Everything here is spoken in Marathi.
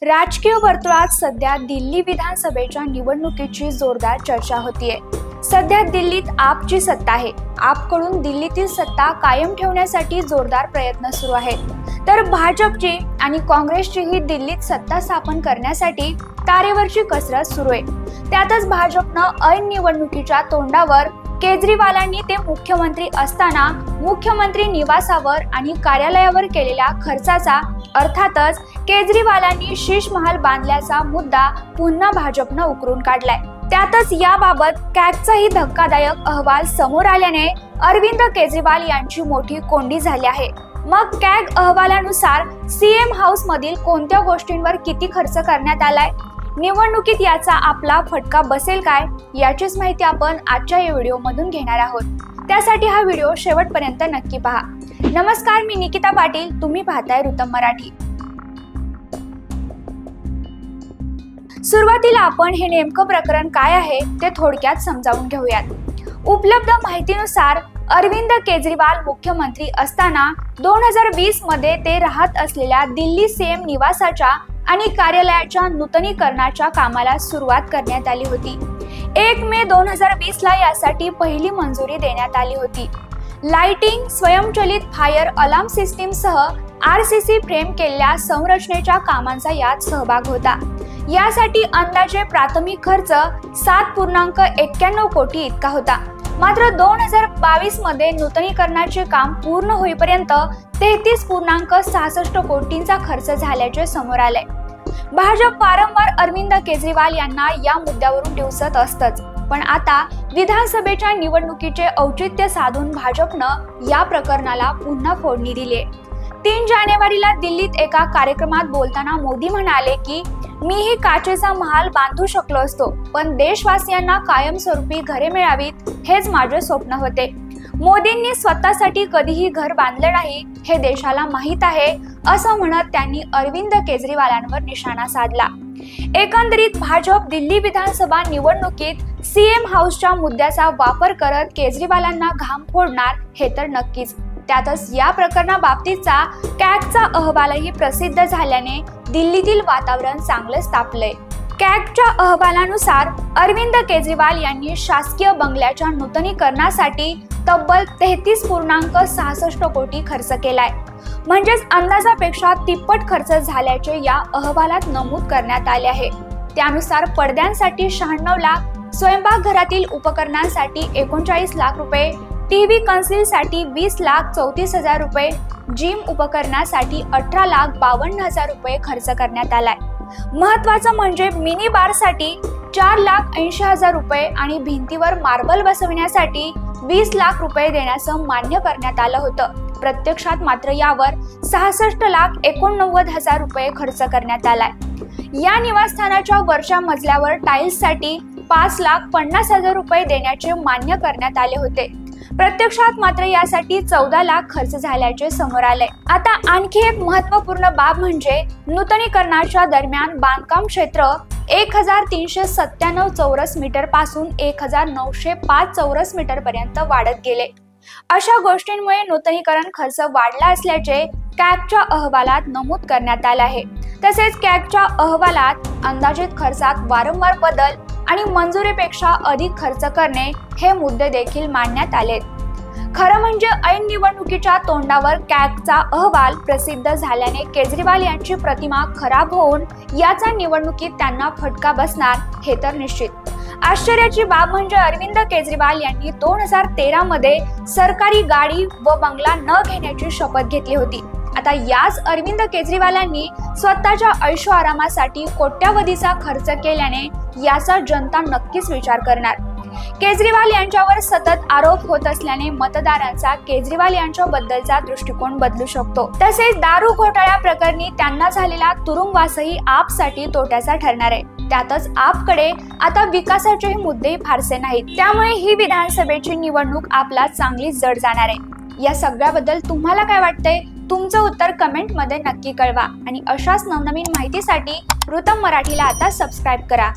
राजकीय वर्तुळात सध्या दिल्ली विधानसभेच्या निवडणुकीची जोरदार चर्चा होतीये। सध्या दिल्लीत आपची सत्ता आहे। आपकडून दिल्लीतील सत्ता कायम ठेवण्यासाठी जोरदार प्रयत्न सुरू आहेत, तर भाजपची आणि काँग्रेसचीही दिल्लीत सत्ता स्थापन करण्यासाठी तारेवरची कसरत सुरू आहे। त्यातच भाजपनं ऐन निवडणुकीच्या तोंडावर केजरीवालांनी ते मुख्यमंत्री असताना मुख्यमंत्री निवासावर आणि कार्यालयावर केलेल्या खर्चाचा अर्थातच केजरीवालांनी शीश महाल बांधल्याचा मुद्दा पुन्हा भाजपनं उकरून काढलाय। त्यातच याबाबत कॅगचाही धक्कादायक अहवाल समोर आल्याने अरविंद केजरीवाल यांची मोठी कोंडी झाली आहे। मग कॅग अहवालानुसार सीएम हाऊस मधील कोणत्या गोष्टींवर किती खर्च करण्यात आलाय, निवडणुकीत याचा आपला फटका बसेल काय, याचीच माहिती आपण आजच्या या व्हिडिओ मधून घेणार आहोत। त्यासाठी हा व्हिडिओ शेवटपर्यंत नक्की पहा। नमस्कार, मी निकिता पाटील, तुम्ही पाहताय ऋतम मराठी। सुरुवातीला आपण हे नेमकं प्रकरण काय आहे ते थोडक्यात समजावून घेऊयात। उपलब्ध माहितीनुसार अरविंद केजरीवाल मुख्यमंत्री असताना 2020 मध्ये ते राहत असलेल्या दिल्ली सीएम निवासाच्या आणि कार्यालयाच्या नूतनीकरणाच्या कामाला सुरुवात करण्यात आली होती। 1 मे 2020 ला यासाठी पहिली मंजुरी देण्यात आली होती। लाइटिंग, स्वयंचलित फायर अलार्म सिस्टीम सह आरसीसी फ्रेम केलेल्या संरचनेच्या कामांचा यात सहभाग होता। यासाठी अंदाजे प्राथमिक खर्च 7.91 कोटी इतका होता। मात्र 2022 मध्ये नूतनीकरणाचे काम पूर्ण होईपर्यंत 33.66 कोटींचा खर्च झाल्याचे समोर आले। भाजप वारंवार अरविंद केजरीवाल यांना या मुद्द्यावरून डिवचत असतच, पण आता विधानसभेच्या निवडणुकीचे औचित्य साधून भाजपनं या प्रकरणाला पुन्हा फोडणी दिली। 3 जानेवारीला दिल्लीत एका कार्यक्रमात बोलताना मोदी म्हणाले की मीही काचेचा महाल बांधू शकलो असतो, पण देशवासियांना कायमस्वरूपी घरे मिळावीत हेच माझे स्वप्न होते। मोदींनी स्वतःसाठी कधीही घर बांधले नाही हे देशाला माहीत आहे, असं म्हणत त्यांनी अरविंद केजरीवालांवर निशाणा साधला। एकंदरीत भाजप दिल्ली विधानसभा निवडणुकीत सीएम हाऊसच्या मुद्द्याचा वापर करत केजरीवालांना घाम फोडणार हे तर नक्कीच। त्यातच या प्रकरणाबाबतीतचा कॅगचा अहवालही प्रसिद्ध झाल्याने दिल्लीतील वातावरण चांगलेच तापले। कॅगच्या अहवालानुसार अरविंद केजरीवाल यांनी शासकीय बंगल्याच्या नूतनीकरणासाठी तब्बल 33.66 कोटी खर्च केलाय, म्हणजेच अंदाजापेक्षा तिप्पट खर्च झाल्याचे या अहवालात नमूद करण्यात आले आहे। त्यानुसार पडद्यांसाठी 96 लाख, स्वयंपाकघरातील उपकरणांसाठी 39 लाख रुपये, टीव्ही कन्सिलसाठी 20,34,000 रुपये, जिम उपकरणासाठी 18,52,000 रुपये खर्च करण्यात आलाय। महत्वाचं म्हणजे मिनी बारसाठी 4,80,000 रुपये आणि भिंतीवर मार्बल बसविण्यासाठी 20 लाख रुपये देण्याचं मान्य करण्यात आलं होतं। प्रत्यक्षात मात्र यावर 66,89,000 रुपये खर्च करण्यात आलाय। या निवासस्थानाच्या वरच्या मजल्यावर टाइल्ससाठी 5,50,000 रुपये देण्याचे मान्य करण्यात आले होते। प्रत्यक्षात मात्र यासाठी 14 लाख खर्च झाल्याचे समोर आले। आता आणखी एक महत्त्वपूर्ण बाब म्हणजे नूतनीकरणाच्या दरम्यान बांधकाम क्षेत्र 1,397 चौरस मीटर पासून 1,905 चौरस मीटर पर्यंत वाढत गेले। अशा गोष्टींमुळे नूतनीकरण खर्च वाढला असल्याचे कॅगच्या अहवालात नमूद करण्यात आले आहे। तसेच कॅगच्या अहवालात अंदाजित खर्चात वारंवार बदल आणि मंजुरीपेक्षा अधिक खर्च करणे हे मुद्दे देखील मांडण्यात आलेत। खरं म्हणजे ऐन निवडणुकीच्या तोंडावर कॅगचा अहवाल प्रसिद्ध झाल्याने केजरीवाल यांची प्रतिमा खराब होऊन याचा निवडणुकीत त्यांना फटका बसणार हे तर निश्चित। आश्चर्याची बाब म्हणजे अरविंद केजरीवाल यांनी 2013 मध्ये सरकारी गाडी व बंगला न घेण्याची शपथ घेतली होती। आता याच अरविंद केजरीवालांनी स्वतःच्या ऐशो आरामासाठी कोट्यावधीचा खर्च केल्याने याचा जनता नक्कीच विचार करणार। केजरीवाल यांच्यावर सतत आरोप होत असल्याने मतदारांचा केजरीवाल यांच्या बद्दलचा दृष्टिकोन बदलू शकतो। तसेच दारू घोटाळ्या प्रकरणी त्यांना झालेला तुरुंगवासही आपसाठी तोट्याचा ठरणार आहे। त्यातच आपकडे आता विकासाचे मुद्दे फारसे नाहीत, त्यामुळे ही विधानसभेची निवडणूक आपला चांगलीच जड जाणार आहे। या सगळ्याबद्दल तुम्हाला काय वाटतंय? तुमचं उत्तर कमेंट मध्ये नक्की कळवा आणि अशाच नवनवीन माहितीसाठी ऋतम मराठीला आता सबस्क्राइब करा।